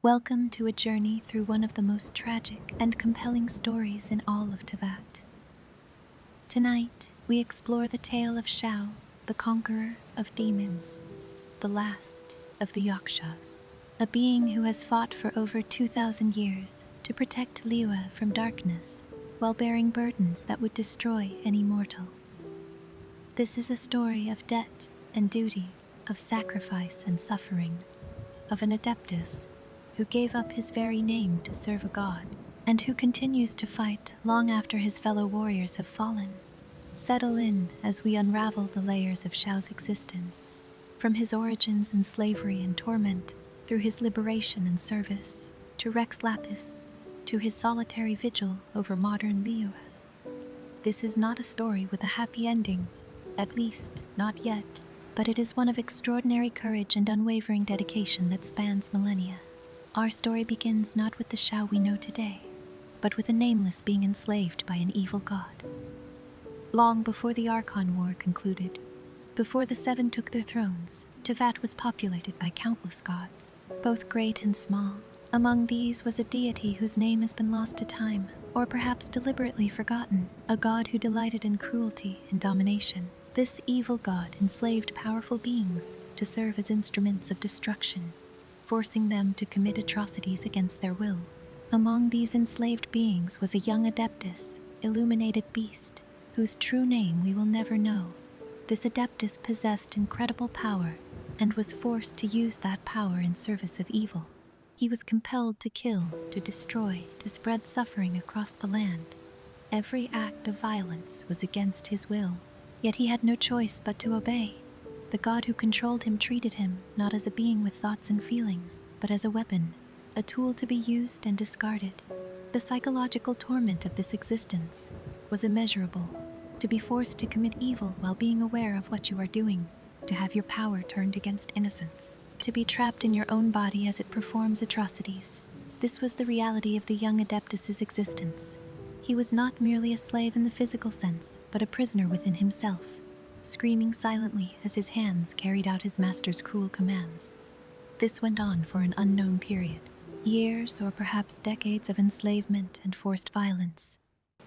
Welcome to a journey through one of the most tragic and compelling stories in all of Teyvat. Tonight, we explore the tale of Xiao, the conqueror of demons, the last of the Yakshas, a being who has fought for over 2,000 years to protect Liyue from darkness while bearing burdens that would destroy any mortal. This is a story of debt and duty, of sacrifice and suffering, of an adeptus who gave up his very name to serve a god, and who continues to fight long after his fellow warriors have fallen. Settle in as we unravel the layers of Xiao's existence, from his origins in slavery and torment, through his liberation and service, to Rex Lapis, to his solitary vigil over modern Liyue. This is not a story with a happy ending, at least not yet, but it is one of extraordinary courage and unwavering dedication that spans millennia. Our story begins not with the Xiao we know today, but with a nameless being enslaved by an evil god. Long before the Archon War concluded, before the Seven took their thrones, Teyvat was populated by countless gods, both great and small. Among these was a deity whose name has been lost to time, or perhaps deliberately forgotten, a god who delighted in cruelty and domination. This evil god enslaved powerful beings to serve as instruments of destruction, forcing them to commit atrocities against their will. Among these enslaved beings was a young adeptus, illuminated beast, whose true name we will never know. This adeptus possessed incredible power and was forced to use that power in service of evil. He was compelled to kill, to destroy, to spread suffering across the land. Every act of violence was against his will, yet he had no choice but to obey. The god who controlled him treated him not as a being with thoughts and feelings, but as a weapon, a tool to be used and discarded. The psychological torment of this existence was immeasurable. To be forced to commit evil while being aware of what you are doing, to have your power turned against innocence, to be trapped in your own body as it performs atrocities. This was the reality of the young adeptus's existence. He was not merely a slave in the physical sense, but a prisoner within himself, screaming silently as his hands carried out his master's cruel commands. This went on for an unknown period, years or perhaps decades of enslavement and forced violence.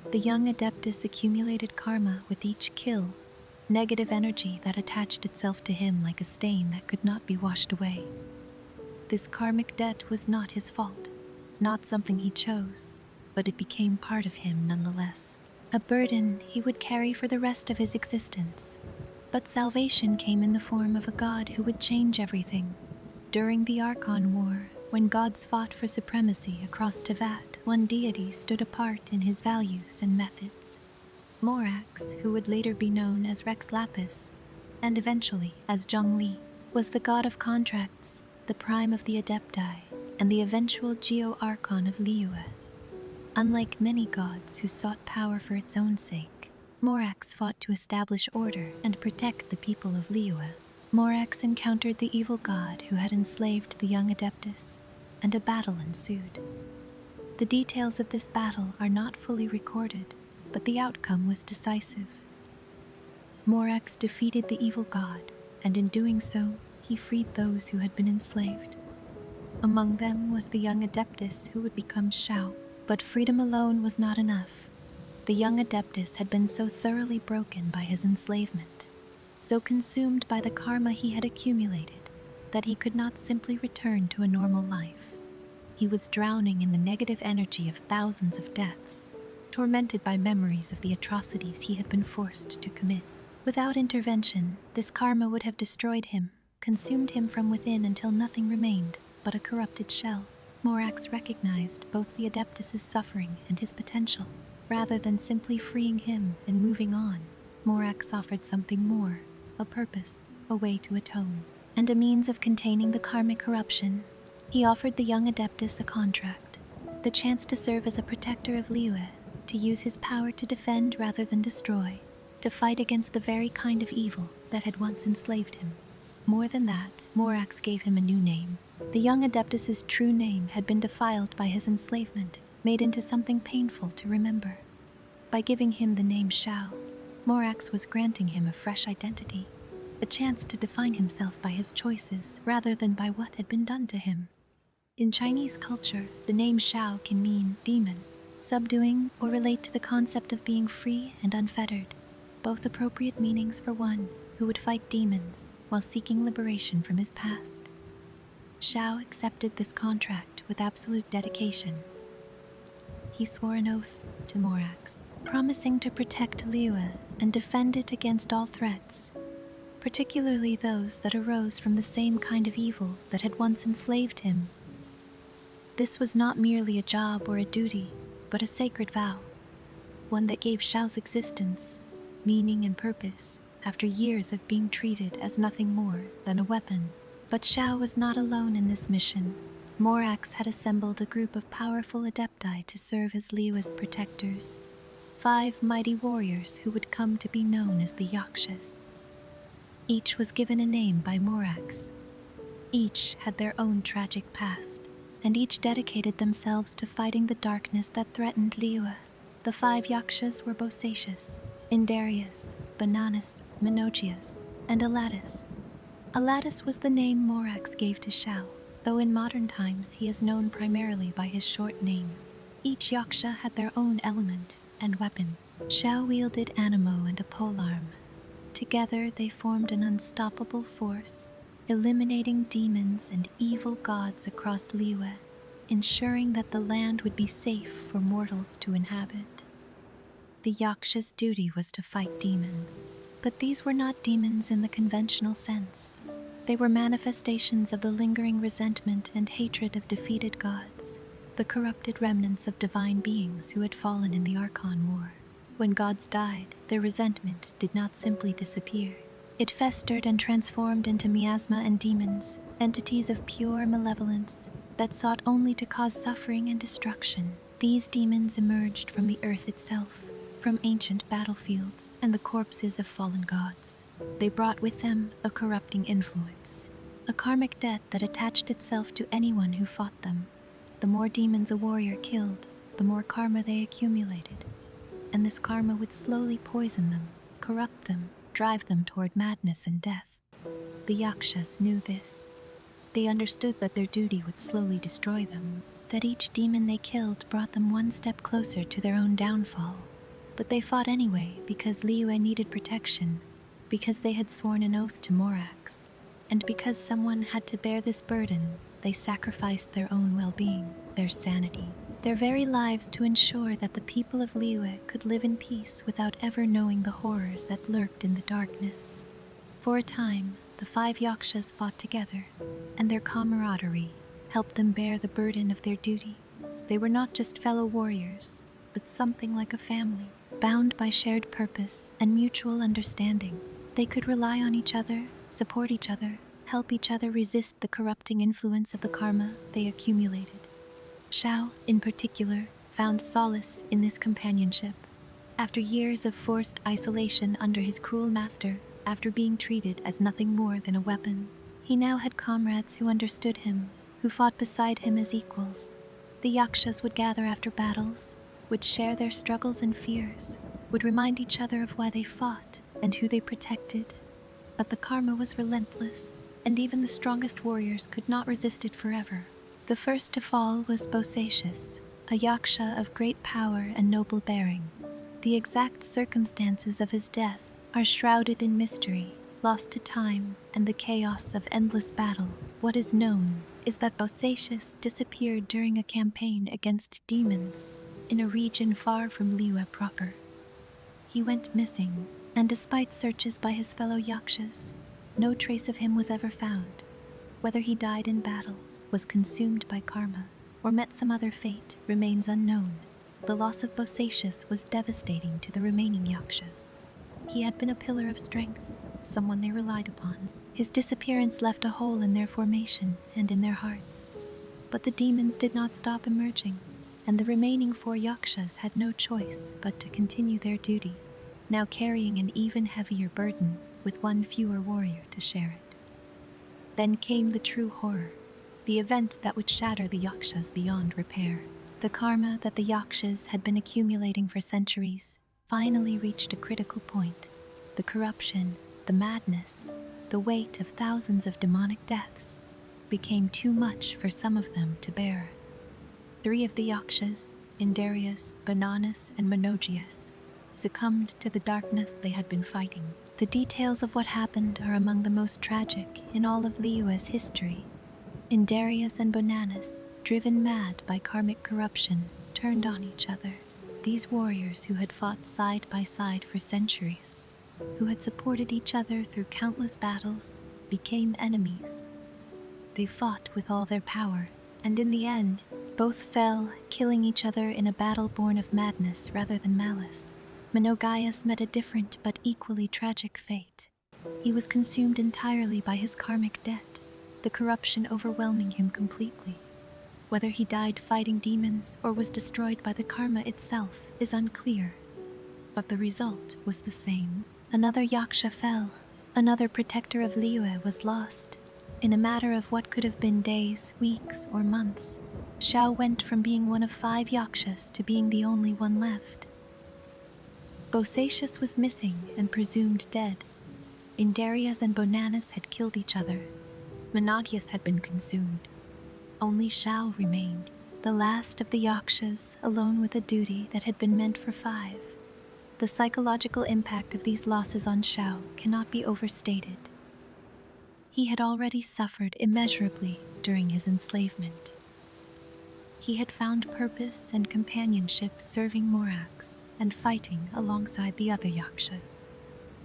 The young adeptus accumulated karma with each kill, negative energy that attached itself to him like a stain that could not be washed away. This karmic debt was not his fault, not something he chose, but it became part of him nonetheless, a burden he would carry for the rest of his existence. But salvation came in the form of a god who would change everything. During the Archon War, when gods fought for supremacy across Teyvat, one deity stood apart in his values and methods. Morax, who would later be known as Rex Lapis, and eventually as Zhongli, was the god of contracts, the prime of the Adepti, and the eventual Geo-Archon of Liyue. Unlike many gods who sought power for its own sake, Morax fought to establish order and protect the people of Liyue. Morax encountered the evil god who had enslaved the young adeptus, and a battle ensued. The details of this battle are not fully recorded, but the outcome was decisive. Morax defeated the evil god, and in doing so, he freed those who had been enslaved. Among them was the young adeptus who would become Xiao. But freedom alone was not enough. The young adeptus had been so thoroughly broken by his enslavement, so consumed by the karma he had accumulated, that he could not simply return to a normal life. He was drowning in the negative energy of thousands of deaths, tormented by memories of the atrocities he had been forced to commit. Without intervention, this karma would have destroyed him, consumed him from within until nothing remained but a corrupted shell. Morax recognized both the adeptus's suffering and his potential. Rather than simply freeing him and moving on, Morax offered something more, a purpose, a way to atone, and a means of containing the karmic corruption. He offered the young adeptus a contract, the chance to serve as a protector of Liyue, to use his power to defend rather than destroy, to fight against the very kind of evil that had once enslaved him. More than that, Morax gave him a new name. The young adeptus's true name had been defiled by his enslavement, made into something painful to remember. By giving him the name Xiao, Morax was granting him a fresh identity, a chance to define himself by his choices rather than by what had been done to him. In Chinese culture, the name Xiao can mean demon, subduing, or relate to the concept of being free and unfettered, both appropriate meanings for one who would fight demons while seeking liberation from his past. Xiao accepted this contract with absolute dedication. He swore an oath to Morax, promising to protect Liyue and defend it against all threats, particularly those that arose from the same kind of evil that had once enslaved him. This was not merely a job or a duty, but a sacred vow, one that gave Xiao's existence meaning and purpose after years of being treated as nothing more than a weapon. But Xiao was not alone in this mission. Morax had assembled a group of powerful adepti to serve as Liyue's protectors, 5 mighty warriors who would come to be known as the Yakshas. Each was given a name by Morax. Each had their own tragic past, and each dedicated themselves to fighting the darkness that threatened Liyue. The 5 Yakshas were Bosacius, Indarius, Bananas, Minochius, and Elatus. Elatus was the name Morax gave to Xiao, though in modern times he is known primarily by his short name. Each Yaksha had their own element and weapon. Xiao wielded Anemo and a polearm. Together they formed an unstoppable force, eliminating demons and evil gods across Liyue, ensuring that the land would be safe for mortals to inhabit. The Yaksha's duty was to fight demons, but these were not demons in the conventional sense. They were manifestations of the lingering resentment and hatred of defeated gods, the corrupted remnants of divine beings who had fallen in the Archon War. When gods died, their resentment did not simply disappear. It festered and transformed into miasma and demons, entities of pure malevolence that sought only to cause suffering and destruction. These demons emerged from the earth itself, from ancient battlefields and the corpses of fallen gods. They brought with them a corrupting influence, a karmic debt that attached itself to anyone who fought them. The more demons a warrior killed, the more karma they accumulated, and this karma would slowly poison them, corrupt them, drive them toward madness and death. The Yakshas knew this. They understood that their duty would slowly destroy them, that each demon they killed brought them one step closer to their own downfall. But they fought anyway because Liyue needed protection, because they had sworn an oath to Morax, and because someone had to bear this burden. They sacrificed their own well-being, their sanity, their very lives to ensure that the people of Liyue could live in peace without ever knowing the horrors that lurked in the darkness. For a time, the 5 Yakshas fought together, and their camaraderie helped them bear the burden of their duty. They were not just fellow warriors, but something like a family, bound by shared purpose and mutual understanding. They could rely on each other, support each other, help each other resist the corrupting influence of the karma they accumulated. Xiao, in particular, found solace in this companionship. After years of forced isolation under his cruel master, after being treated as nothing more than a weapon, he now had comrades who understood him, who fought beside him as equals. The Yakshas would gather after battles, would share their struggles and fears, would remind each other of why they fought and who they protected. But the karma was relentless, and even the strongest warriors could not resist it forever. The first to fall was Bosacius, a Yaksha of great power and noble bearing. The exact circumstances of his death are shrouded in mystery, lost to time and the chaos of endless battle. What is known is that Bosacius disappeared during a campaign against demons in a region far from Liyue proper. He went missing, and despite searches by his fellow Yakshas, no trace of him was ever found. Whether he died in battle, was consumed by karma, or met some other fate remains unknown. The loss of Bosacius was devastating to the remaining Yakshas. He had been a pillar of strength, someone they relied upon. His disappearance left a hole in their formation and in their hearts. But the demons did not stop emerging, and the remaining 4 Yakshas had no choice but to continue their duty, now carrying an even heavier burden with one fewer warrior to share it. Then came the true horror, the event that would shatter the Yakshas beyond repair. The karma that the Yakshas had been accumulating for centuries finally reached a critical point. The corruption, the madness, the weight of thousands of demonic deaths became too much for some of them to bear. 3 of the Yakshas, Indarius, Bananas, and Monogeus, succumbed to the darkness they had been fighting. The details of what happened are among the most tragic in all of Liyue's history. Indarius and Bananas, driven mad by karmic corruption, turned on each other. These warriors who had fought side by side for centuries, who had supported each other through countless battles, became enemies. They fought with all their power, and in the end, both fell, killing each other in a battle born of madness rather than malice. Monogeus met a different but equally tragic fate. He was consumed entirely by his karmic debt, the corruption overwhelming him completely. Whether he died fighting demons or was destroyed by the karma itself is unclear, but the result was the same. Another Yaksha fell, another protector of Liyue was lost. In a matter of what could have been days, weeks, or months, Xiao went from being one of 5 Yakshas to being the only one left. Bosacius was missing and presumed dead. Indarius and Bananas had killed each other. Monogeus had been consumed. Only Xiao remained, the last of the Yakshas, alone with a duty that had been meant for 5. The psychological impact of these losses on Xiao cannot be overstated. He had already suffered immeasurably during his enslavement. He had found purpose and companionship serving Morax and fighting alongside the other Yakshas.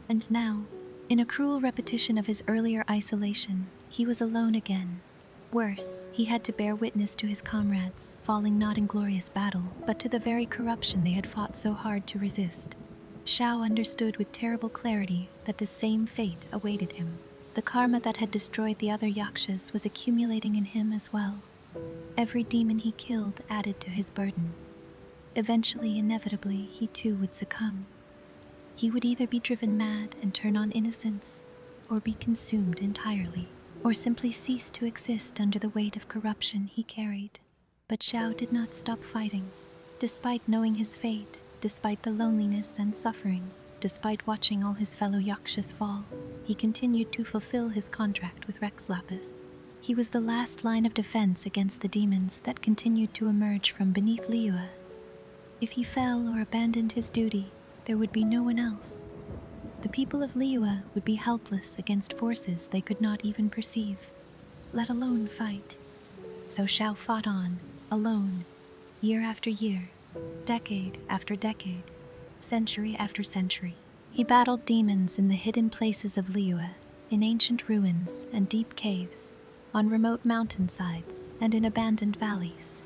And now, in a cruel repetition of his earlier isolation, he was alone again. Worse, he had to bear witness to his comrades falling not in glorious battle, but to the very corruption they had fought so hard to resist. Xiao understood with terrible clarity that the same fate awaited him. The karma that had destroyed the other Yakshas was accumulating in him as well. Every demon he killed added to his burden. Eventually, inevitably, he too would succumb. He would either be driven mad and turn on innocence, or be consumed entirely, or simply cease to exist under the weight of corruption he carried. But Xiao did not stop fighting. Despite knowing his fate, despite the loneliness and suffering, despite watching all his fellow Yakshas fall, he continued to fulfill his contract with Rex Lapis. He was the last line of defense against the demons that continued to emerge from beneath Liyue. If he fell or abandoned his duty, there would be no one else. The people of Liyue would be helpless against forces they could not even perceive, let alone fight. So Xiao fought on, alone, year after year, decade after decade, century after century. He battled demons in the hidden places of Liyue, in ancient ruins and deep caves, on remote mountainsides and in abandoned valleys.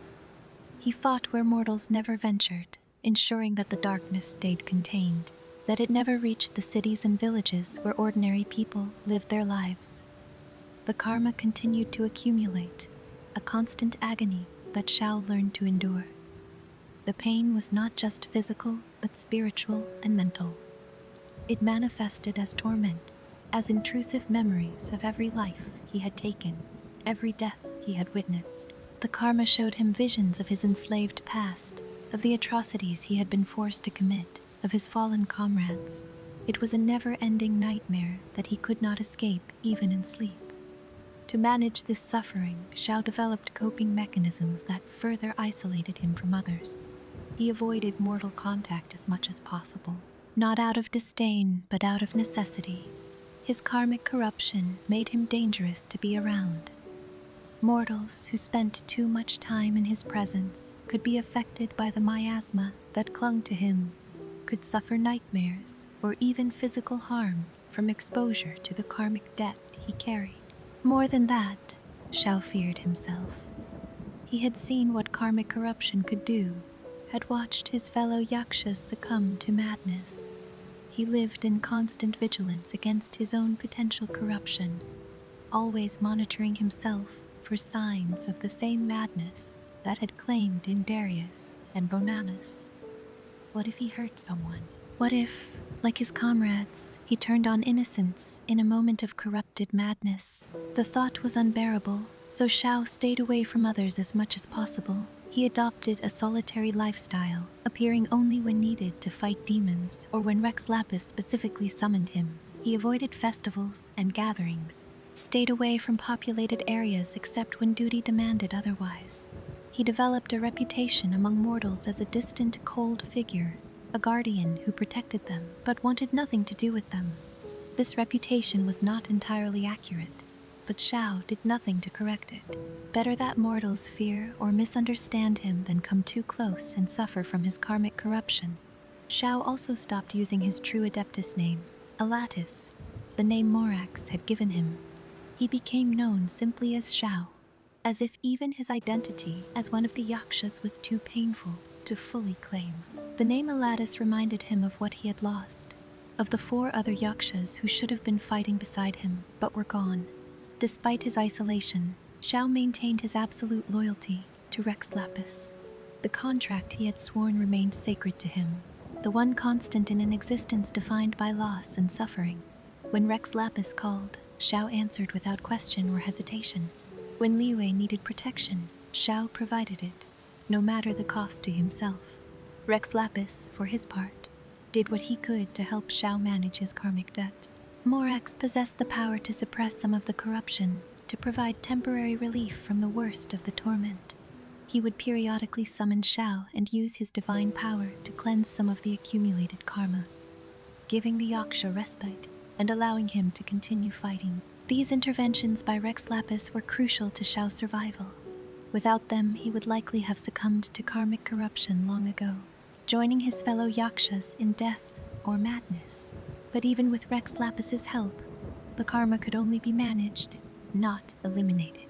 He fought where mortals never ventured, ensuring that the darkness stayed contained, that it never reached the cities and villages where ordinary people lived their lives. The karma continued to accumulate, a constant agony that Xiao learned to endure. The pain was not just physical, but spiritual and mental. It manifested as torment, as intrusive memories of every life he had taken, every death he had witnessed. The karma showed him visions of his enslaved past, of the atrocities he had been forced to commit, of his fallen comrades. It was a never-ending nightmare that he could not escape even in sleep. To manage this suffering, Xiao developed coping mechanisms that further isolated him from others. He avoided mortal contact as much as possible, not out of disdain, but out of necessity. His karmic corruption made him dangerous to be around. Mortals who spent too much time in his presence could be affected by the miasma that clung to him, could suffer nightmares or even physical harm from exposure to the karmic debt he carried. More than that, Xiao feared himself. He had seen what karmic corruption could do, had watched his fellow Yakshas succumb to madness. He lived in constant vigilance against his own potential corruption, always monitoring himself for signs of the same madness that had claimed Indarius and Bananas. What if he hurt someone? What if, like his comrades, he turned on innocence in a moment of corrupted madness? The thought was unbearable, so Xiao stayed away from others as much as possible. He adopted a solitary lifestyle, appearing only when needed to fight demons or when Rex Lapis specifically summoned him. He avoided festivals and gatherings, stayed away from populated areas except when duty demanded otherwise. He developed a reputation among mortals as a distant, cold figure, a guardian who protected them but wanted nothing to do with them. This reputation was not entirely accurate, but Xiao did nothing to correct it. Better that mortals fear or misunderstand him than come too close and suffer from his karmic corruption. Xiao also stopped using his true Adeptus name, Alatis, the name Morax had given him. He became known simply as Xiao, as if even his identity as one of the Yakshas was too painful to fully claim. The name Alatis reminded him of what he had lost, of the 4 other Yakshas who should have been fighting beside him but were gone. Despite his isolation, Xiao maintained his absolute loyalty to Rex Lapis. The contract he had sworn remained sacred to him, the one constant in an existence defined by loss and suffering. When Rex Lapis called, Xiao answered without question or hesitation. When Liyue needed protection, Xiao provided it, no matter the cost to himself. Rex Lapis, for his part, did what he could to help Xiao manage his karmic debt. Morax possessed the power to suppress some of the corruption, to provide temporary relief from the worst of the torment. He would periodically summon Xiao and use his divine power to cleanse some of the accumulated karma, giving the Yaksha respite and allowing him to continue fighting. These interventions by Rex Lapis were crucial to Xiao's survival. Without them, he would likely have succumbed to karmic corruption long ago, joining his fellow Yakshas in death or madness. But even with Rex Lapis's help, the karma could only be managed, not eliminated.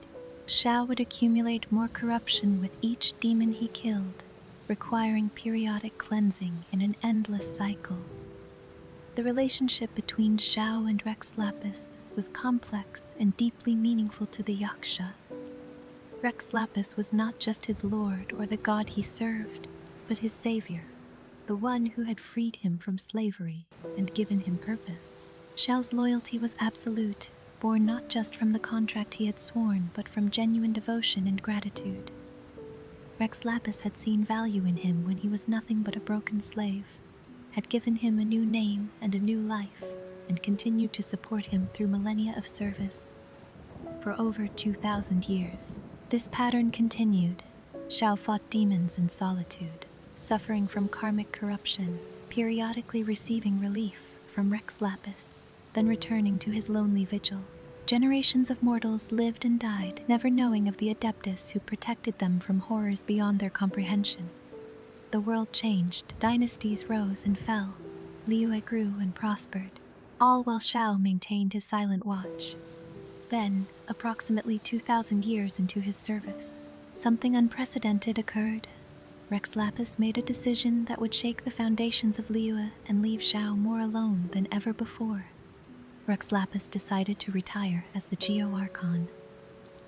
Xiao would accumulate more corruption with each demon he killed, requiring periodic cleansing in an endless cycle. The relationship between Xiao and Rex Lapis was complex and deeply meaningful to the Yaksha. Rex Lapis was not just his lord or the god he served, but his savior, the one who had freed him from slavery and given him purpose. Xiao's loyalty was absolute, born not just from the contract he had sworn, but from genuine devotion and gratitude. Rex Lapis had seen value in him when he was nothing but a broken slave, had given him a new name and a new life, and continued to support him through millennia of service. For over 2,000 years, this pattern continued. Xiao fought demons in solitude, suffering from karmic corruption, periodically receiving relief from Rex Lapis, then returning to his lonely vigil. Generations of mortals lived and died, never knowing of the Adeptus who protected them from horrors beyond their comprehension. The world changed, dynasties rose and fell, Liyue grew and prospered, all while Xiao maintained his silent watch. Then, approximately 2,000 years into his service, something unprecedented occurred. Rex Lapis made a decision that would shake the foundations of Liyue and leave Xiao more alone than ever before. Rex Lapis decided to retire as the Geo-Archon.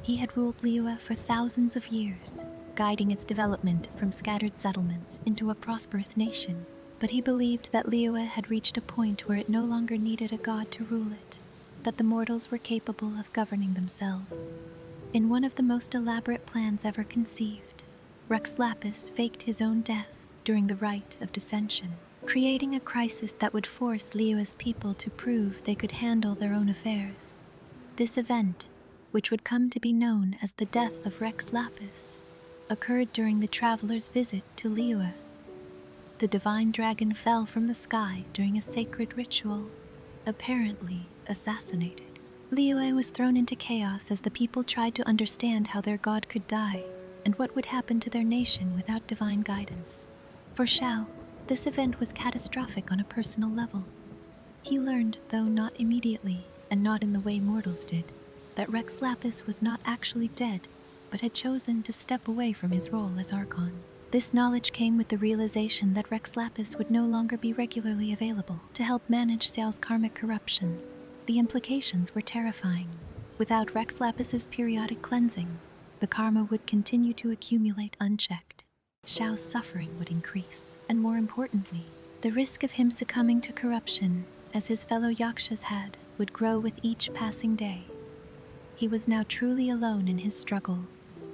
He had ruled Liyue for thousands of years, guiding its development from scattered settlements into a prosperous nation. But he believed that Liyue had reached a point where it no longer needed a god to rule it, that the mortals were capable of governing themselves. In one of the most elaborate plans ever conceived, Rex Lapis faked his own death during the Rite of Dissension, creating a crisis that would force Liyue's people to prove they could handle their own affairs. This event, which would come to be known as the death of Rex Lapis, occurred during the traveler's visit to Liyue. The divine dragon fell from the sky during a sacred ritual, apparently assassinated. Liyue was thrown into chaos as the people tried to understand how their god could die and what would happen to their nation without divine guidance. For Xiao, this event was catastrophic on a personal level. He learned, though not immediately, and not in the way mortals did, that Rex Lapis was not actually dead, but had chosen to step away from his role as Archon. This knowledge came with the realization that Rex Lapis would no longer be regularly available to help manage Xiao's karmic corruption. The implications were terrifying. Without Rex Lapis's periodic cleansing, the karma would continue to accumulate unchecked. Xiao's suffering would increase, and more importantly, the risk of him succumbing to corruption, as his fellow Yakshas had, would grow with each passing day. He was now truly alone in his struggle,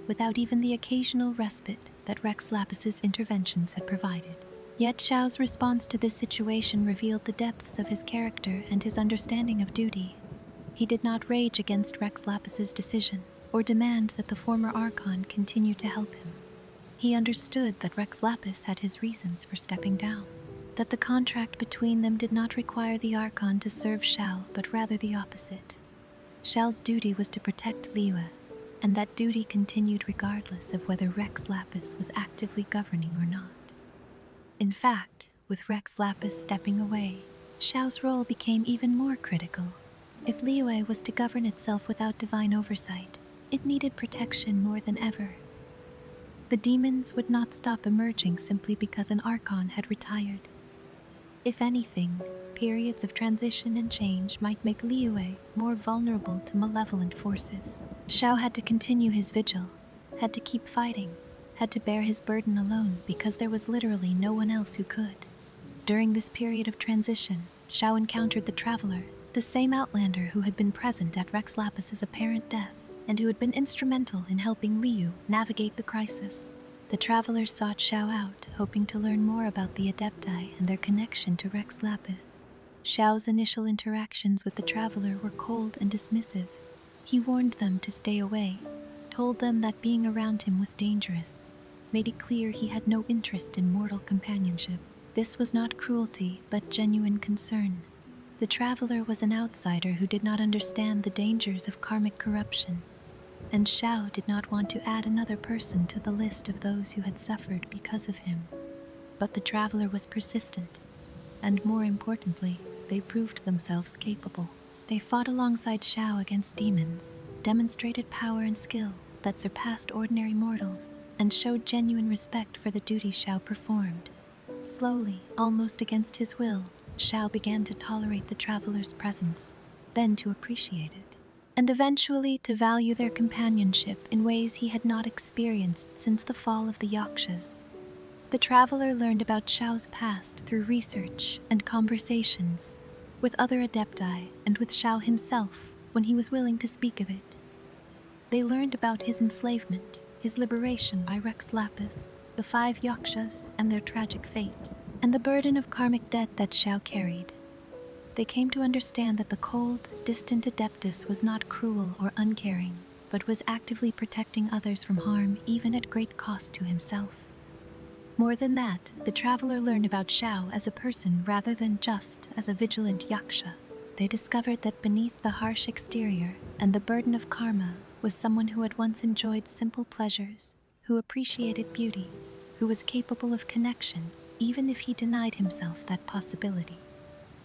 without even the occasional respite that Rex Lapis's interventions had provided. Yet Xiao's response to this situation revealed the depths of his character and his understanding of duty. He did not rage against Rex Lapis's decision or demand that the former Archon continue to help him. He understood that Rex Lapis had his reasons for stepping down, that the contract between them did not require the Archon to serve Xiao, but rather the opposite. Xiao's duty was to protect Liyue, and that duty continued regardless of whether Rex Lapis was actively governing or not. In fact, with Rex Lapis stepping away, Xiao's role became even more critical. If Liyue was to govern itself without divine oversight, it needed protection more than ever. The demons would not stop emerging simply because an Archon had retired. If anything, periods of transition and change might make Liyue more vulnerable to malevolent forces. Xiao had to continue his vigil, had to keep fighting, had to bear his burden alone because there was literally no one else who could. During this period of transition, Xiao encountered the Traveler, the same Outlander who had been present at Rex Lapis's apparent death, and who had been instrumental in helping Liyue navigate the crisis. The Traveler sought Xiao out, hoping to learn more about the Adepti and their connection to Rex Lapis. Xiao's initial interactions with the Traveler were cold and dismissive. He warned them to stay away, told them that being around him was dangerous, made it clear he had no interest in mortal companionship. This was not cruelty, but genuine concern. The Traveler was an outsider who did not understand the dangers of karmic corruption, and Xiao did not want to add another person to the list of those who had suffered because of him. But the Traveler was persistent, and more importantly, they proved themselves capable. They fought alongside Xiao against demons, demonstrated power and skill that surpassed ordinary mortals, and showed genuine respect for the duty Xiao performed. Slowly, almost against his will, Xiao began to tolerate the Traveler's presence, then to appreciate it, and eventually to value their companionship in ways he had not experienced since the fall of the Yakshas. The Traveler learned about Xiao's past through research and conversations with other Adepti and with Xiao himself when he was willing to speak of it. They learned about his enslavement, his liberation by Rex Lapis, the 5 Yakshas and their tragic fate, and the burden of karmic debt that Xiao carried. They came to understand that the cold, distant Adeptus was not cruel or uncaring, but was actively protecting others from harm even at great cost to himself. More than that, the Traveler learned about Xiao as a person rather than just as a Vigilant Yaksha. They discovered that beneath the harsh exterior and the burden of karma was someone who had once enjoyed simple pleasures, who appreciated beauty, who was capable of connection, even if he denied himself that possibility.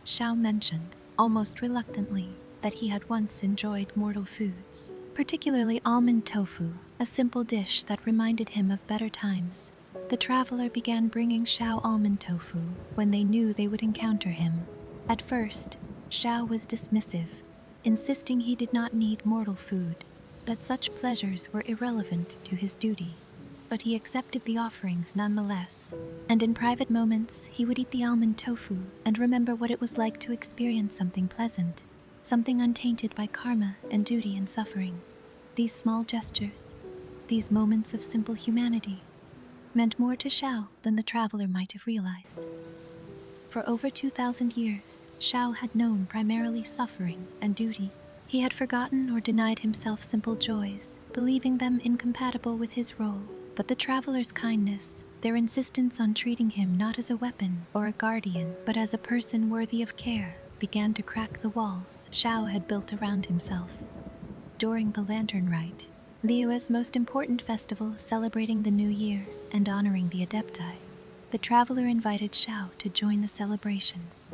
Xiao mentioned, almost reluctantly, that he had once enjoyed mortal foods, particularly almond tofu, a simple dish that reminded him of better times. The Traveler began bringing Xiao almond tofu when they knew they would encounter him. At first, Xiao was dismissive, insisting he did not need mortal food, that such pleasures were irrelevant to his duty. But he accepted the offerings nonetheless, and in private moments he would eat the almond tofu and remember what it was like to experience something pleasant, something untainted by karma and duty and suffering. These small gestures, these moments of simple humanity, meant more to Xiao than the Traveler might have realized. For over 2,000 years, Xiao had known primarily suffering and duty. He had forgotten or denied himself simple joys, believing them incompatible with his role. But the Traveler's kindness, their insistence on treating him not as a weapon or a guardian, but as a person worthy of care, began to crack the walls Xiao had built around himself. During the Lantern Rite, Liyue's most important festival celebrating the new year and honoring the Adepti, the Traveler invited Xiao to join the celebrations.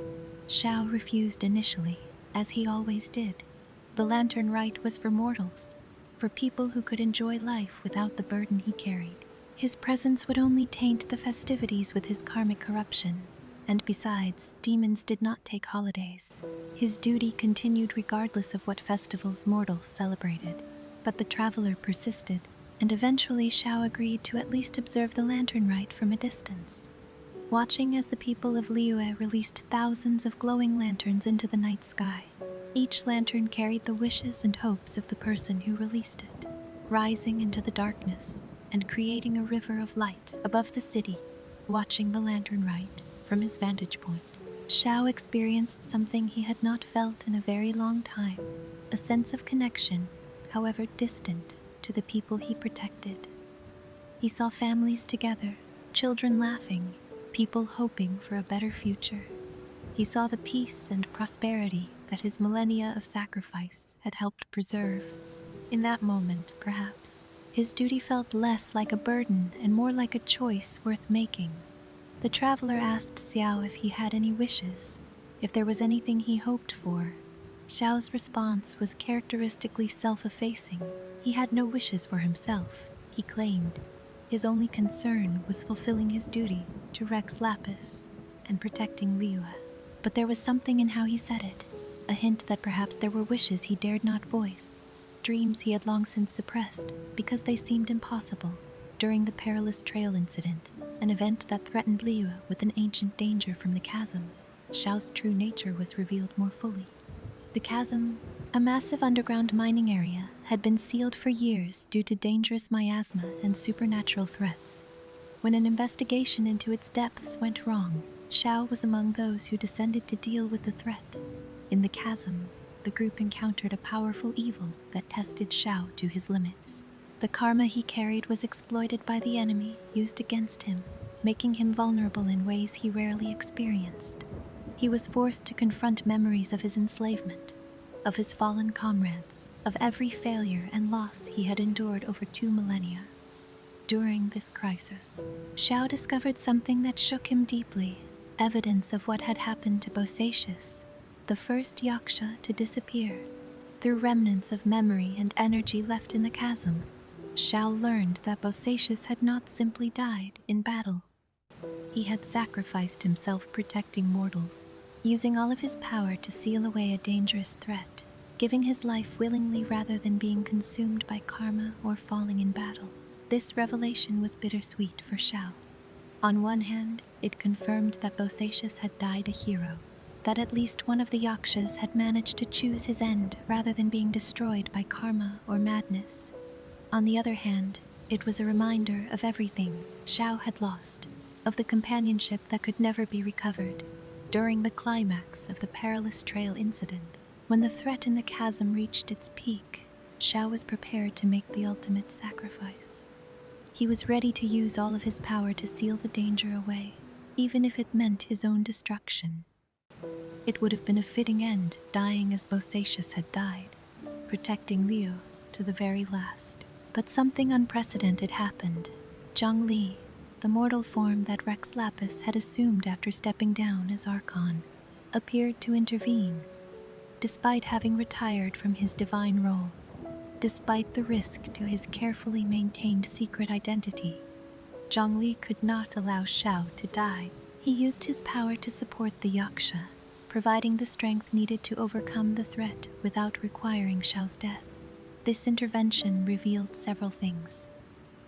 Xiao refused initially, as he always did. The Lantern Rite was for mortals, for people who could enjoy life without the burden he carried. His presence would only taint the festivities with his karmic corruption, and besides, demons did not take holidays. His duty continued regardless of what festivals mortals celebrated. But the Traveler persisted, and eventually Xiao agreed to at least observe the Lantern Rite from a distance, watching as the people of Liyue released thousands of glowing lanterns into the night sky. Each lantern carried the wishes and hopes of the person who released it, rising into the darkness and creating a river of light above the city. Watching the Lantern Rite from his vantage point, Xiao experienced something he had not felt in a very long time. a sense of connection, however distant, to the people he protected. He saw families together, children laughing, people hoping for a better future. He saw the peace and prosperity that his millennia of sacrifice had helped preserve. In that moment, perhaps, his duty felt less like a burden and more like a choice worth making. The traveler asked Xiao if he had any wishes, if there was anything he hoped for. Xiao's response was characteristically self-effacing. He had no wishes for himself, he claimed. His only concern was fulfilling his duty to Rex Lapis and protecting Liyue. But there was something in how he said it, a hint that perhaps there were wishes he dared not voice, dreams he had long since suppressed because they seemed impossible. During the perilous trail incident, an event that threatened Liyue with an ancient danger from the chasm, Xiao's true nature was revealed more fully. The chasm, a massive underground mining area, had been sealed for years due to dangerous miasma and supernatural threats. When an investigation into its depths went wrong, Xiao was among those who descended to deal with the threat. In the chasm, the group encountered a powerful evil that tested Xiao to his limits. The karma he carried was exploited by the enemy, used against him, making him vulnerable in ways he rarely experienced. He was forced to confront memories of his enslavement, of his fallen comrades, of every failure and loss he had endured over 2 millennia. During this crisis, Xiao discovered something that shook him deeply, evidence of what had happened to Bosacius, the first Yaksha to disappear. Through remnants of memory and energy left in the chasm, Xiao learned that Bosacius had not simply died in battle. He had sacrificed himself protecting mortals, using all of his power to seal away a dangerous threat, giving his life willingly rather than being consumed by karma or falling in battle. This revelation was bittersweet for Xiao. On one hand, it confirmed that Bosacius had died a hero, that at least one of the Yakshas had managed to choose his end rather than being destroyed by karma or madness. On the other hand, it was a reminder of everything Xiao had lost, of the companionship that could never be recovered. During the climax of the perilous trail incident, when the threat in the chasm reached its peak, Xiao was prepared to make the ultimate sacrifice. He was ready to use all of his power to seal the danger away, even if it meant his own destruction. It would have been a fitting end, dying as Bosacius had died, protecting Liyue to the very last. But something unprecedented happened. Zhongli, the mortal form that Rex Lapis had assumed after stepping down as Archon, appeared to intervene. Despite having retired from his divine role, despite the risk to his carefully maintained secret identity, Zhongli could not allow Xiao to die. He used his power to support the Yaksha, providing the strength needed to overcome the threat without requiring Xiao's death. This intervention revealed several things.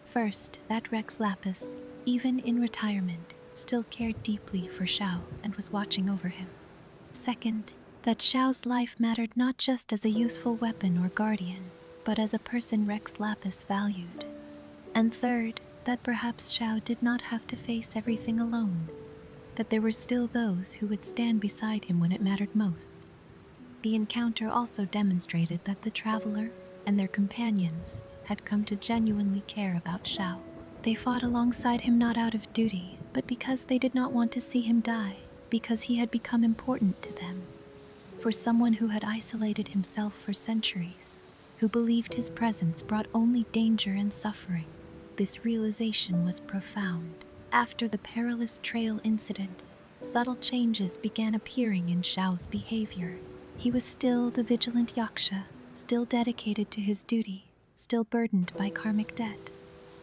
First, that Rex Lapis, even in retirement, still cared deeply for Xiao and was watching over him. Second, that Xiao's life mattered not just as a useful weapon or guardian, but as a person Rex Lapis valued. And third, that perhaps Xiao did not have to face everything alone, that there were still those who would stand beside him when it mattered most. The encounter also demonstrated that the traveler and their companions had come to genuinely care about Xiao. They fought alongside him not out of duty, but because they did not want to see him die, because he had become important to them. For someone who had isolated himself for centuries, who believed his presence brought only danger and suffering, this realization was profound. After the perilous trail incident, subtle changes began appearing in Xiao's behavior. He was still the Vigilant Yaksha, still dedicated to his duty, still burdened by karmic debt.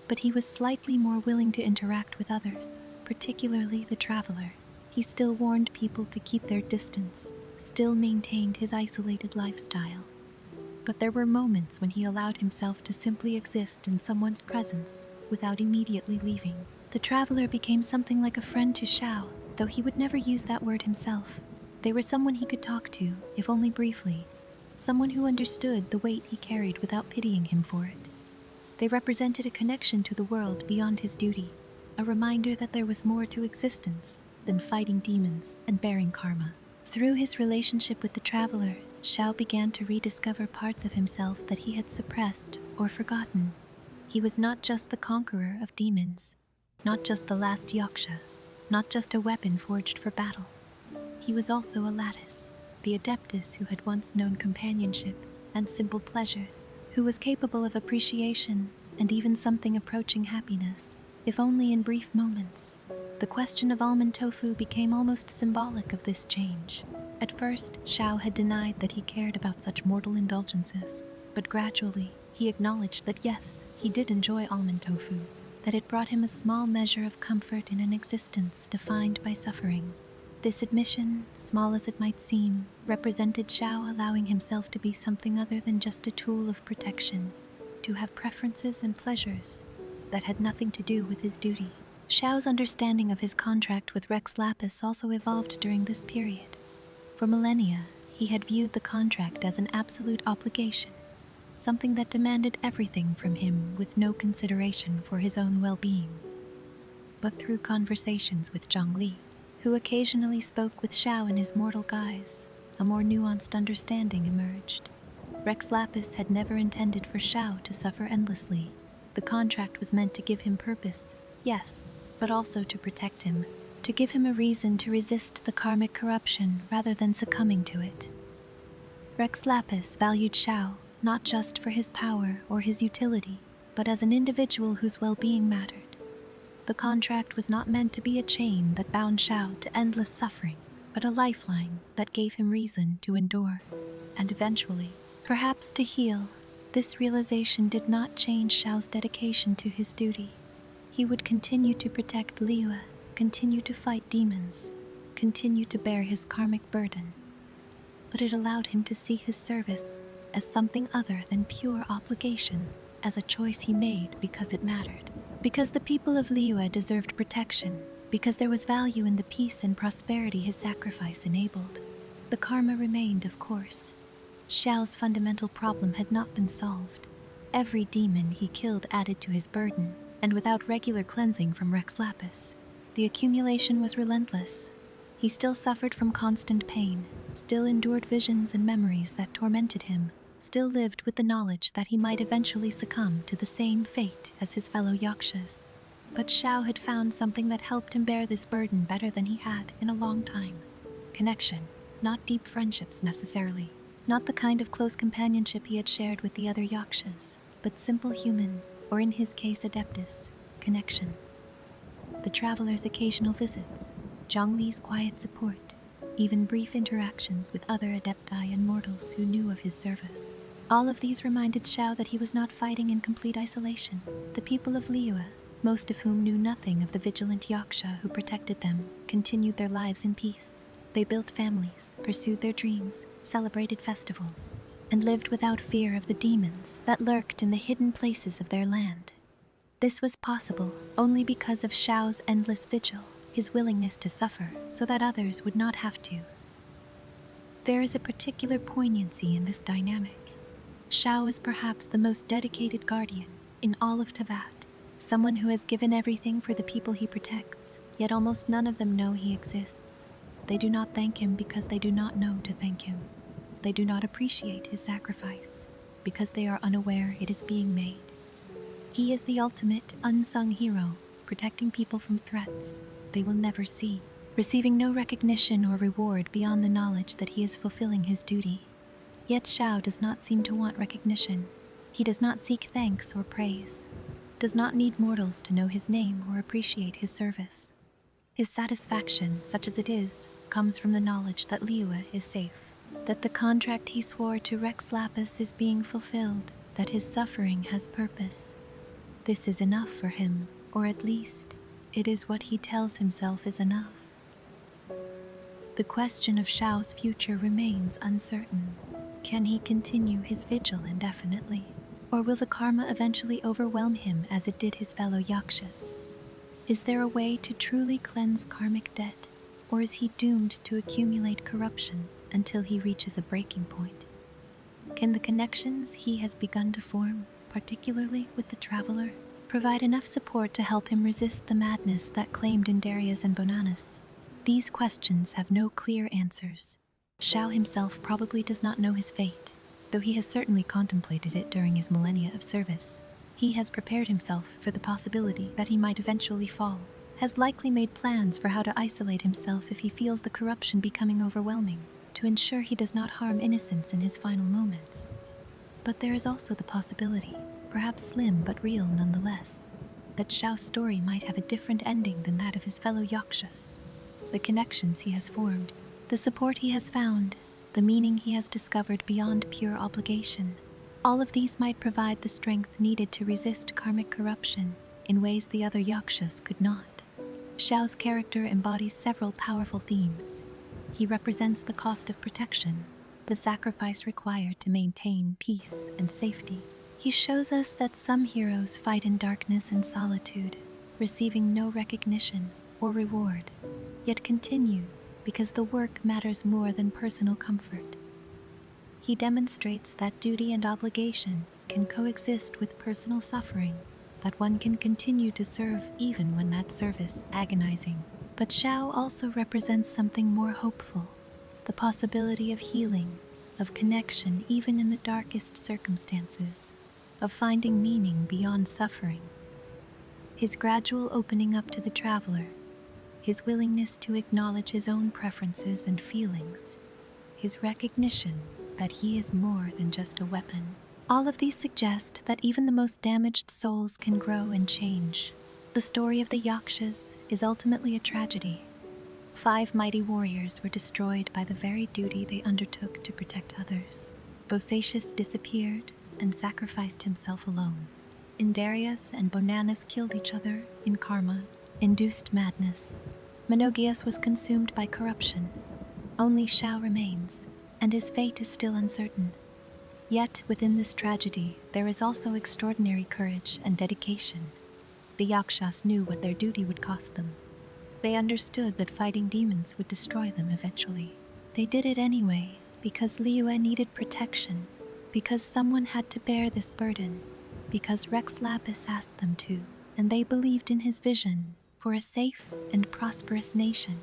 But he was slightly more willing to interact with others, particularly the traveler. He still warned people to keep their distance, still maintained his isolated lifestyle. But there were moments when he allowed himself to simply exist in someone's presence without immediately leaving. The traveler became something like a friend to Xiao, though he would never use that word himself. They were someone he could talk to, if only briefly, someone who understood the weight he carried without pitying him for it. They represented a connection to the world beyond his duty, a reminder that there was more to existence than fighting demons and bearing karma. Through his relationship with the traveler, Xiao began to rediscover parts of himself that he had suppressed or forgotten. He was not just the conqueror of demons, not just the last Yaksha, not just a weapon forged for battle. He was also a lattice, the adeptus who had once known companionship and simple pleasures, who was capable of appreciation and even something approaching happiness, if only in brief moments. The question of almond tofu became almost symbolic of this change. At first, Xiao had denied that he cared about such mortal indulgences, but gradually, he acknowledged that yes, he did enjoy almond tofu, that it brought him a small measure of comfort in an existence defined by suffering. This admission, small as it might seem, represented Xiao allowing himself to be something other than just a tool of protection, to have preferences and pleasures that had nothing to do with his duty. Xiao's understanding of his contract with Rex Lapis also evolved during this period. For millennia, he had viewed the contract as an absolute obligation, something that demanded everything from him with no consideration for his own well-being. But through conversations with Zhongli, who occasionally spoke with Xiao in his mortal guise, a more nuanced understanding emerged. Rex Lapis had never intended for Xiao to suffer endlessly. The contract was meant to give him purpose, yes, but also to protect him, to give him a reason to resist the karmic corruption rather than succumbing to it. Rex Lapis valued Xiao not just for his power or his utility, but as an individual whose well-being mattered. The contract was not meant to be a chain that bound Xiao to endless suffering, but a lifeline that gave him reason to endure, and eventually, perhaps to heal. This realization did not change Xiao's dedication to his duty. He would continue to protect Liyue, continue to fight demons, continue to bear his karmic burden. But it allowed him to see his service as something other than pure obligation, as a choice he made because it mattered. Because the people of Liyue deserved protection, because there was value in the peace and prosperity his sacrifice enabled. The karma remained, of course. Xiao's fundamental problem had not been solved. Every demon he killed added to his burden, and without regular cleansing from Rex Lapis, the accumulation was relentless. He still suffered from constant pain, still endured visions and memories that tormented him, still lived with the knowledge that he might eventually succumb to the same fate as his fellow Yakshas. But Xiao had found something that helped him bear this burden better than he had in a long time. Connection, not deep friendships necessarily, not the kind of close companionship he had shared with the other Yakshas, but simple human, or in his case adeptus, connection. The traveler's occasional visits, Zhongli's quiet support, even brief interactions with other adepti and mortals who knew of his service. All of these reminded Xiao that he was not fighting in complete isolation. The people of Liyue, most of whom knew nothing of the Vigilant Yaksha who protected them, continued their lives in peace. They built families, pursued their dreams, celebrated festivals, and lived without fear of the demons that lurked in the hidden places of their land. This was possible only because of Xiao's endless vigil, his willingness to suffer so that others would not have to. There is a particular poignancy in this dynamic. Xiao is perhaps the most dedicated guardian in all of Teyvat, someone who has given everything for the people he protects, yet almost none of them know he exists. They do not thank him because they do not know to thank him. They do not appreciate his sacrifice because they are unaware it is being made. He is the ultimate unsung hero, protecting people from threats they will never see, receiving no recognition or reward beyond the knowledge that he is fulfilling his duty. Yet Xiao does not seem to want recognition. He does not seek thanks or praise, does not need mortals to know his name or appreciate his service. His satisfaction, such as it is, comes from the knowledge that Liyue is safe, that the contract he swore to Rex Lapis is being fulfilled, that his suffering has purpose. This is enough for him, or at least, it is what he tells himself is enough. The question of Xiao's future remains uncertain. Can he continue his vigil indefinitely, or will the karma eventually overwhelm him as it did his fellow Yakshas? Is there a way to truly cleanse karmic debt, or is he doomed to accumulate corruption until he reaches a breaking point? Can the connections he has begun to form, particularly with the traveler, provide enough support to help him resist the madness that claimed in Darius and Bonanas? These questions have no clear answers. Xiao himself probably does not know his fate, though he has certainly contemplated it during his millennia of service. He has prepared himself for the possibility that he might eventually fall, has likely made plans for how to isolate himself if he feels the corruption becoming overwhelming, to ensure he does not harm innocence in his final moments. But there is also the possibility, perhaps slim but real nonetheless, that Xiao's story might have a different ending than that of his fellow Yakshas. The connections he has formed, the support he has found, the meaning he has discovered beyond pure obligation, all of these might provide the strength needed to resist karmic corruption in ways the other Yakshas could not. Xiao's character embodies several powerful themes. He represents the cost of protection, the sacrifice required to maintain peace and safety. He shows us that some heroes fight in darkness and solitude, receiving no recognition or reward, yet continue because the work matters more than personal comfort. He demonstrates that duty and obligation can coexist with personal suffering, that one can continue to serve even when that service is agonizing. But Xiao also represents something more hopeful, the possibility of healing, of connection even in the darkest circumstances, of finding meaning beyond suffering. His gradual opening up to the traveler, his willingness to acknowledge his own preferences and feelings, his recognition that he is more than just a weapon. All of these suggest that even the most damaged souls can grow and change. The story of the Yakshas is ultimately a tragedy. 5 mighty warriors were destroyed by the very duty they undertook to protect others. Bosacius disappeared and sacrificed himself alone. Indarius and Bonanus killed each other in karma-induced madness. Menogias was consumed by corruption. Only Xiao remains, and his fate is still uncertain. Yet, within this tragedy, there is also extraordinary courage and dedication. The Yakshas knew what their duty would cost them. They understood that fighting demons would destroy them eventually. They did it anyway, because Liyue needed protection, because someone had to bear this burden, because Rex Lapis asked them to, and they believed in his vision for a safe and prosperous nation.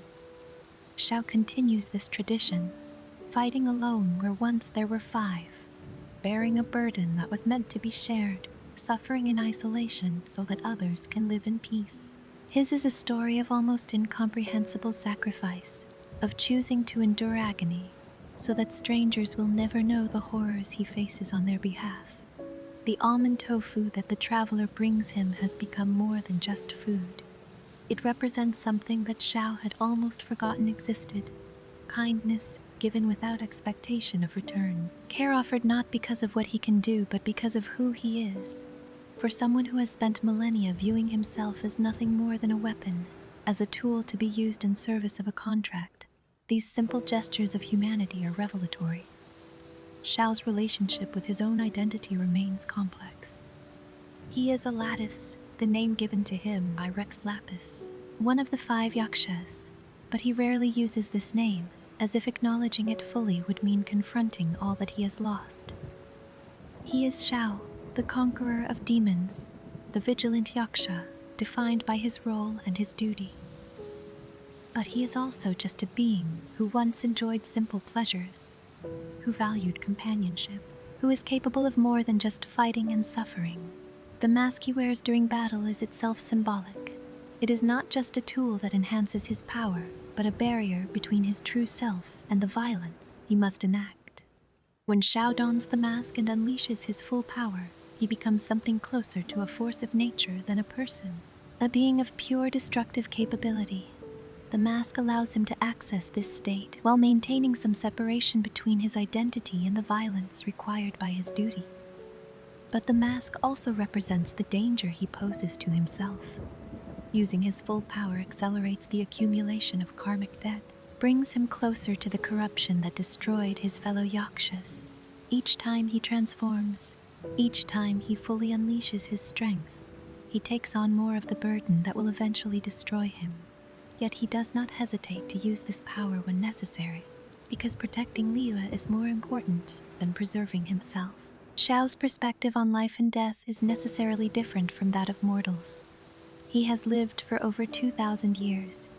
Xiao continues this tradition, fighting alone where once there were 5, bearing a burden that was meant to be shared, suffering in isolation so that others can live in peace. His is a story of almost incomprehensible sacrifice, of choosing to endure agony so that strangers will never know the horrors he faces on their behalf. The almond tofu that the traveler brings him has become more than just food. It represents something that Xiao had almost forgotten existed: kindness given without expectation of return, care offered not because of what he can do but because of who he is. For someone who has spent millennia viewing himself as nothing more than a weapon, as a tool to be used in service of a contract, these simple gestures of humanity are revelatory. Xiao's relationship with his own identity remains complex. He is a lattice, the name given to him by Rex Lapis, one of the 5 Yakshas, but he rarely uses this name, as if acknowledging it fully would mean confronting all that he has lost. He is Xiao, the conqueror of demons, the Vigilant Yaksha, defined by his role and his duty. But he is also just a being who once enjoyed simple pleasures, who valued companionship, who is capable of more than just fighting and suffering. The mask he wears during battle is itself symbolic. It is not just a tool that enhances his power, but a barrier between his true self and the violence he must enact. When Xiao dons the mask and unleashes his full power, he becomes something closer to a force of nature than a person, a being of pure destructive capability. The mask allows him to access this state while maintaining some separation between his identity and the violence required by his duty. But the mask also represents the danger he poses to himself. Using his full power accelerates the accumulation of karmic debt, brings him closer to the corruption that destroyed his fellow Yakshas. Each time he transforms, each time he fully unleashes his strength, he takes on more of the burden that will eventually destroy him. Yet he does not hesitate to use this power when necessary, because protecting Liyue is more important than preserving himself. Xiao's perspective on life and death is necessarily different from that of mortals. He has lived for over 2,000 years,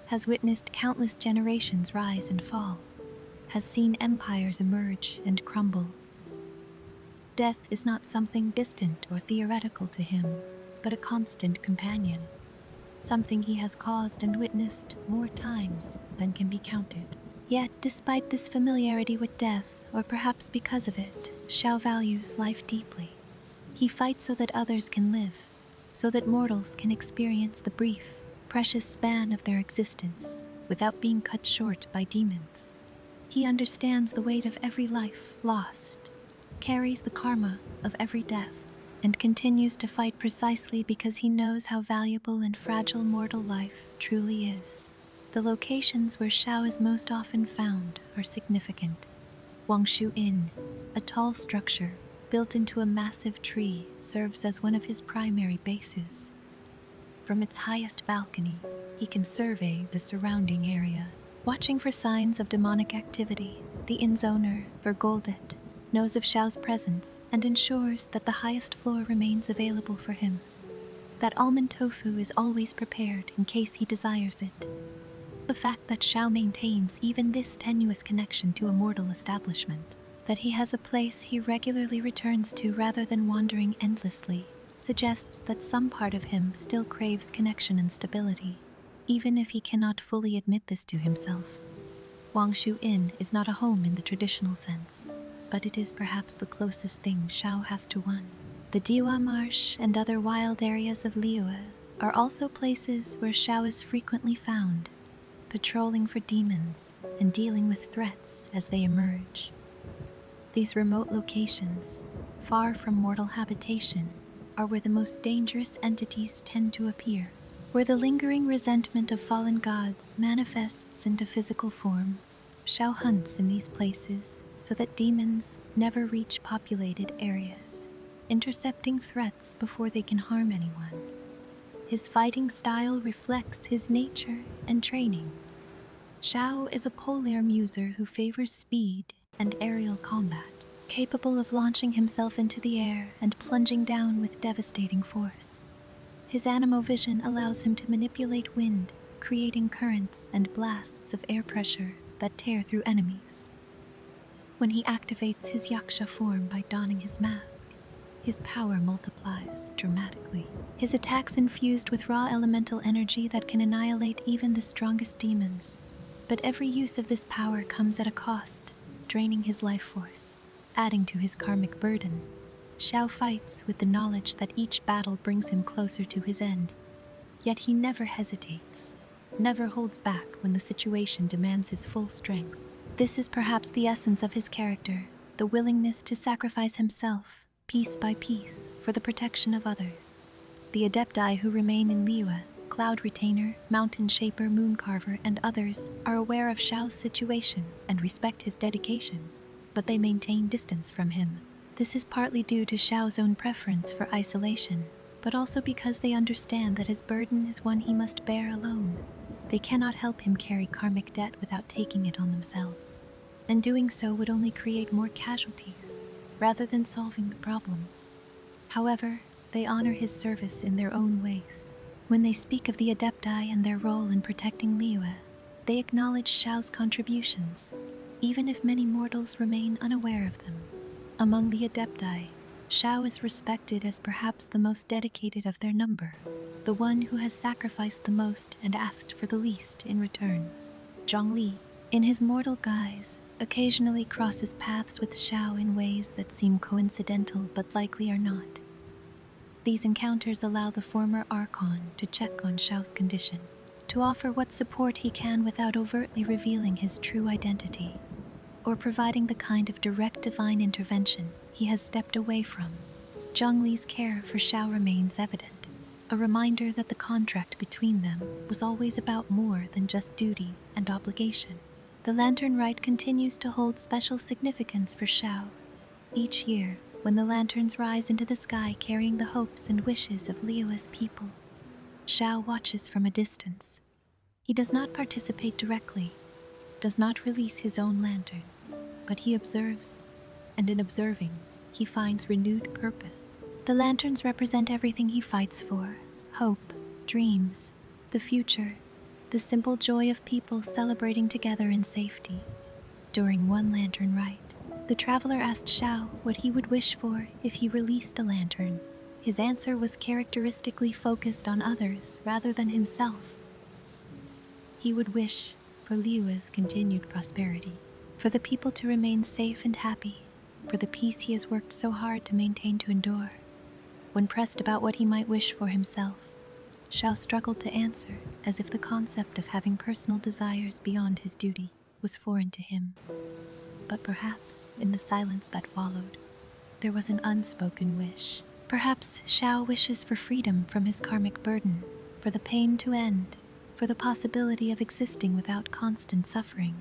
has witnessed countless generations rise and fall. has seen empires emerge and crumble. Death is not something distant or theoretical to him, but a constant companion, something he has caused and witnessed more times than can be counted. Yet, despite this familiarity with death, or perhaps because of it, Xiao values life deeply. He fights so that others can live, so that mortals can experience the brief, precious span of their existence without being cut short by demons. He understands the weight of every life lost, carries the karma of every death, and continues to fight precisely because he knows how valuable and fragile mortal life truly is. The locations where Xiao is most often found are significant. Wangshu Inn, a tall structure built into a massive tree, serves as one of his primary bases. From its highest balcony, he can survey the surrounding area, watching for signs of demonic activity. The inn's owner, Vergoldet, knows of Xiao's presence and ensures that the highest floor remains available for him. That almond tofu is always prepared in case he desires it. The fact that Xiao maintains even this tenuous connection to a mortal establishment, that he has a place he regularly returns to rather than wandering endlessly, suggests that some part of him still craves connection and stability, even if he cannot fully admit this to himself. Wangshu Inn is not a home in the traditional sense, but it is perhaps the closest thing Xiao has to one. The Diwa Marsh and other wild areas of Liyue are also places where Xiao is frequently found, patrolling for demons and dealing with threats as they emerge. These remote locations, far from mortal habitation, are where the most dangerous entities tend to appear, where the lingering resentment of fallen gods manifests into physical form. Xiao hunts in these places so that demons never reach populated areas, intercepting threats before they can harm anyone. His fighting style reflects his nature and training. Xiao is a polearm user who favors speed and aerial combat, capable of launching himself into the air and plunging down with devastating force. His animo-vision allows him to manipulate wind, creating currents and blasts of air pressure that tear through enemies. When he activates his Yaksha form by donning his mask, his power multiplies dramatically. His attacks infused with raw elemental energy that can annihilate even the strongest demons. But every use of this power comes at a cost, draining his life force, adding to his karmic burden. Xiao fights with the knowledge that each battle brings him closer to his end. Yet he never hesitates, never holds back when the situation demands his full strength. This is perhaps the essence of his character, the willingness to sacrifice himself, piece by piece, for the protection of others. The Adepti who remain in Liyue, Cloud Retainer, Mountain Shaper, Mooncarver, and others, are aware of Xiao's situation and respect his dedication, but they maintain distance from him. This is partly due to Xiao's own preference for isolation, but also because they understand that his burden is one he must bear alone. They cannot help him carry karmic debt without taking it on themselves, and doing so would only create more casualties, rather than solving the problem. However, they honor his service in their own ways. When they speak of the Adepti and their role in protecting Liyue, they acknowledge Xiao's contributions, even if many mortals remain unaware of them. Among the Adepti, Xiao is respected as perhaps the most dedicated of their number, the one who has sacrificed the most and asked for the least in return. Zhongli, in his mortal guise, occasionally crosses paths with Xiao in ways that seem coincidental but likely are not. These encounters allow the former Archon to check on Xiao's condition, to offer what support he can without overtly revealing his true identity, or providing the kind of direct divine intervention he has stepped away from. Zhongli's care for Xiao remains evident, a reminder that the contract between them was always about more than just duty and obligation. The Lantern Rite continues to hold special significance for Xiao. Each year, when the lanterns rise into the sky carrying the hopes and wishes of Liyue's people, Xiao watches from a distance. He does not participate directly, does not release his own lantern, but he observes, and in observing, he finds renewed purpose. The lanterns represent everything he fights for: hope, dreams, the future, the simple joy of people celebrating together in safety. during one lantern rite. The traveler asked Xiao what he would wish for if he released a lantern. His answer was characteristically focused on others rather than himself. He would wish for Liyue's continued prosperity, for the people to remain safe and happy, for the peace he has worked so hard to maintain to endure. When pressed about what he might wish for himself, Xiao struggled to answer, as if the concept of having personal desires beyond his duty was foreign to him. But perhaps, in the silence that followed, there was an unspoken wish. Perhaps Xiao wishes for freedom from his karmic burden, for the pain to end, for the possibility of existing without constant suffering.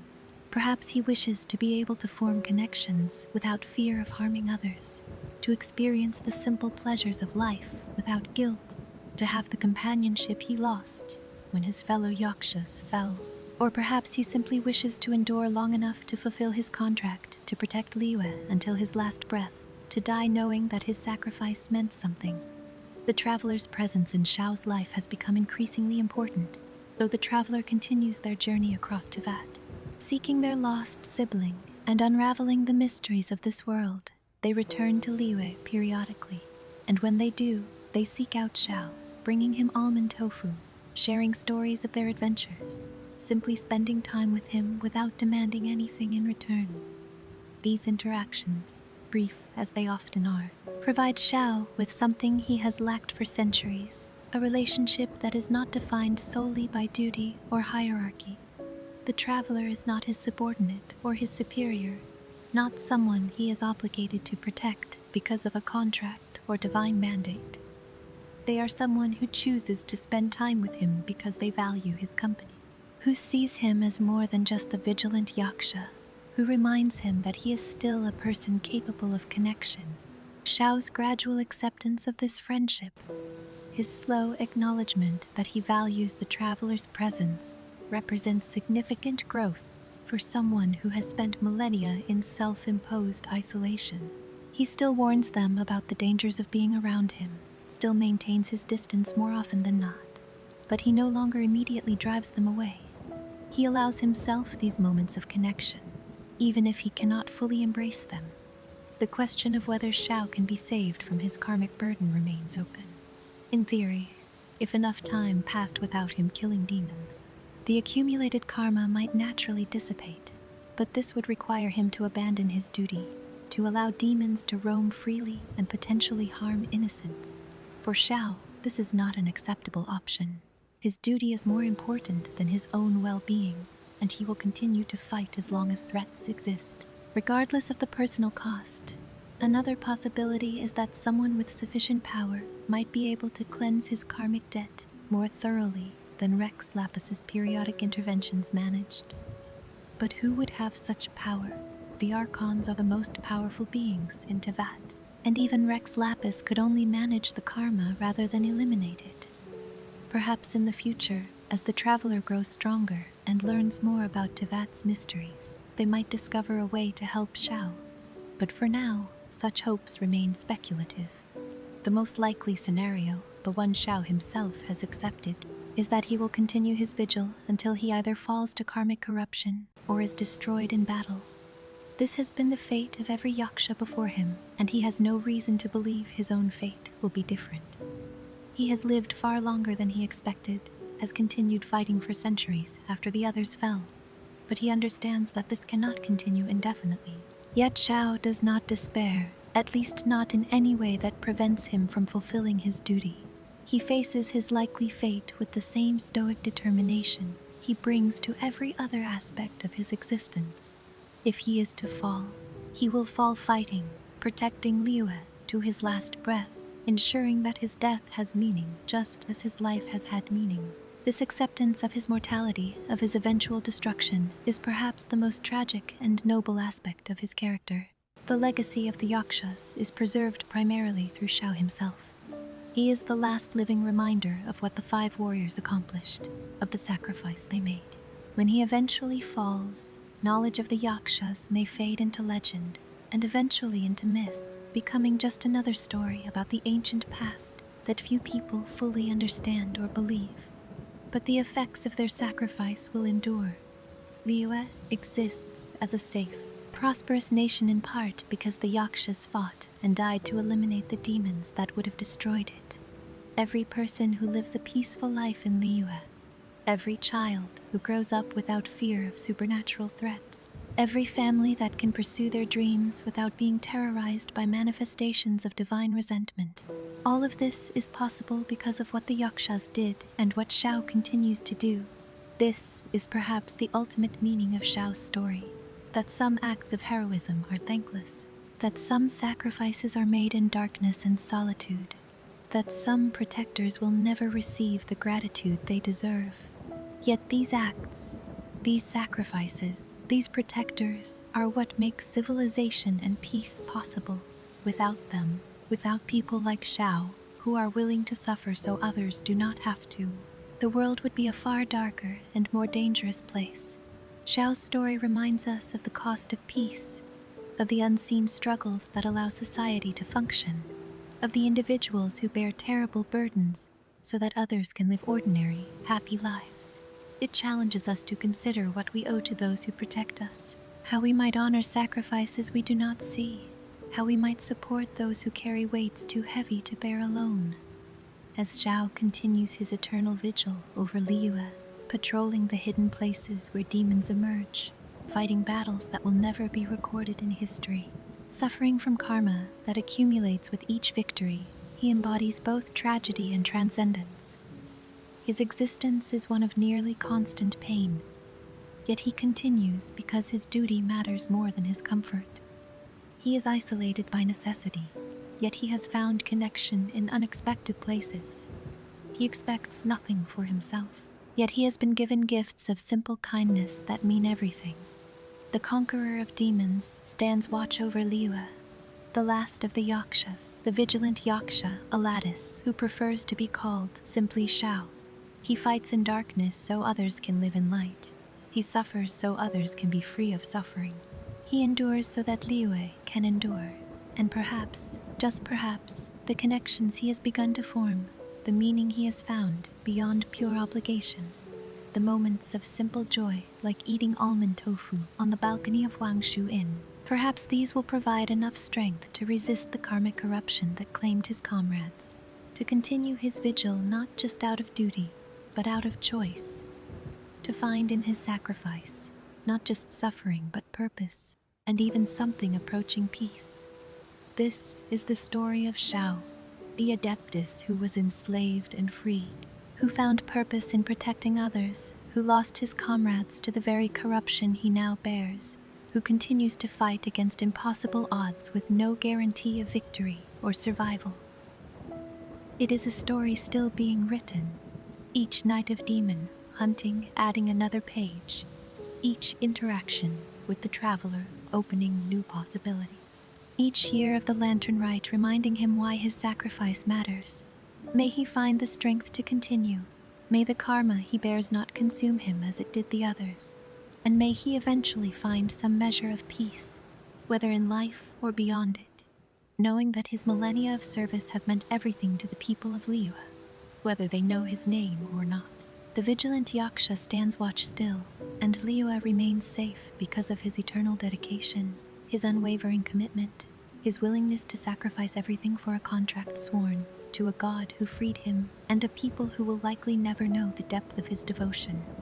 Perhaps he wishes to be able to form connections without fear of harming others, to experience the simple pleasures of life without guilt, to have the companionship he lost when his fellow Yakshas fell. Or perhaps he simply wishes to endure long enough to fulfill his contract to protect Liyue until his last breath, to die knowing that his sacrifice meant something. The traveler's presence in Xiao's life has become increasingly important, though the traveler continues their journey across Tivat. Seeking their lost sibling and unraveling the mysteries of this world, they return to Liyue periodically, and when they do, they seek out Xiao, bringing him almond tofu, sharing stories of their adventures, simply spending time with him without demanding anything in return. These interactions, brief as they often are, provide Xiao with something he has lacked for centuries, a relationship that is not defined solely by duty or hierarchy. The traveler is not his subordinate or his superior, not someone he is obligated to protect because of a contract or divine mandate. They are someone who chooses to spend time with him because they value his company, who sees him as more than just the Vigilant Yaksha, who reminds him that he is still a person capable of connection. Xiao's gradual acceptance of this friendship, his slow acknowledgement that he values the traveler's presence, represents significant growth for someone who has spent millennia in self-imposed isolation. He still warns them about the dangers of being around him, still maintains his distance more often than not, but he no longer immediately drives them away. He allows himself these moments of connection, even if he cannot fully embrace them. The question of whether Xiao can be saved from his karmic burden remains open. In theory, if enough time passed without him killing demons, the accumulated karma might naturally dissipate, but this would require him to abandon his duty, to allow demons to roam freely and potentially harm innocents. For Xiao, this is not an acceptable option. His duty is more important than his own well-being, and he will continue to fight as long as threats exist, regardless of the personal cost. Another possibility is that someone with sufficient power might be able to cleanse his karmic debt more thoroughly than Rex Lapis's periodic interventions managed. But who would have such power? The Archons are the most powerful beings in Tivat, and even Rex Lapis could only manage the karma rather than eliminate it. Perhaps in the future, as the traveler grows stronger and learns more about Tivat's mysteries, they might discover a way to help Xiao. But for now, such hopes remain speculative. The most likely scenario, the one Xiao himself has accepted, is that he will continue his vigil until he either falls to karmic corruption or is destroyed in battle. This has been the fate of every Yaksha before him, and he has no reason to believe his own fate will be different. He has lived far longer than he expected, has continued fighting for centuries after the others fell, but he understands that this cannot continue indefinitely. Yet Xiao does not despair, at least not in any way that prevents him from fulfilling his duty. He faces his likely fate with the same stoic determination he brings to every other aspect of his existence. If he is to fall, he will fall fighting, protecting Liyue to his last breath, ensuring that his death has meaning just as his life has had meaning. This acceptance of his mortality, of his eventual destruction, is perhaps the most tragic and noble aspect of his character. The legacy of the Yakshas is preserved primarily through Xiao himself. He is the last living reminder of what the 5 warriors accomplished, of the sacrifice they made. When he eventually falls, knowledge of the Yakshas may fade into legend, and eventually into myth, becoming just another story about the ancient past that few people fully understand or believe. But the effects of their sacrifice will endure. Liyue exists as a safe, prosperous nation in part because the Yakshas fought and died to eliminate the demons that would have destroyed it. Every person who lives a peaceful life in Liyue, every child who grows up without fear of supernatural threats, every family that can pursue their dreams without being terrorized by manifestations of divine resentment. All of this is possible because of what the Yakshas did and what Xiao continues to do. This is perhaps the ultimate meaning of Xiao's story, that some acts of heroism are thankless, that some sacrifices are made in darkness and solitude, that some protectors will never receive the gratitude they deserve. Yet these acts, these sacrifices, these protectors are what makes civilization and peace possible. Without them, without people like Xiao, who are willing to suffer so others do not have to, the world would be a far darker and more dangerous place. Xiao's story reminds us of the cost of peace, of the unseen struggles that allow society to function, of the individuals who bear terrible burdens so that others can live ordinary, happy lives. It challenges us to consider what we owe to those who protect us, how we might honor sacrifices we do not see, how we might support those who carry weights too heavy to bear alone. As Xiao continues his eternal vigil over Liyue, patrolling the hidden places where demons emerge, fighting battles that will never be recorded in history, suffering from karma that accumulates with each victory, he embodies both tragedy and transcendence. His existence is one of nearly constant pain, yet he continues because his duty matters more than his comfort. He is isolated by necessity, yet he has found connection in unexpected places. He expects nothing for himself, yet he has been given gifts of simple kindness that mean everything. The conqueror of demons stands watch over Liyue, the last of the Yakshas, the Vigilant Yaksha, a lattice, who prefers to be called simply Xiao. He fights in darkness so others can live in light. He suffers so others can be free of suffering. He endures so that Liyue can endure. And perhaps, just perhaps, the connections he has begun to form, the meaning he has found beyond pure obligation, the moments of simple joy like eating almond tofu on the balcony of Wangshu Inn, perhaps these will provide enough strength to resist the karmic corruption that claimed his comrades, to continue his vigil not just out of duty, but out of choice, to find in his sacrifice not just suffering but purpose, and even something approaching peace. This is the story of Xiao, the adeptus who was enslaved and freed, who found purpose in protecting others, who lost his comrades to the very corruption he now bears, who continues to fight against impossible odds with no guarantee of victory or survival. It is a story still being written, each night of demon hunting adding another page, each interaction with the traveler opening new possibilities. Each year of the Lantern Rite reminding him why his sacrifice matters. May he find the strength to continue. May the karma he bears not consume him as it did the others. And may he eventually find some measure of peace, whether in life or beyond it, knowing that his millennia of service have meant everything to the people of Liyue, whether they know his name or not. The Vigilant Yaksha stands watch still, and Liyue remains safe because of his eternal dedication, his unwavering commitment, his willingness to sacrifice everything for a contract sworn to a god who freed him and a people who will likely never know the depth of his devotion.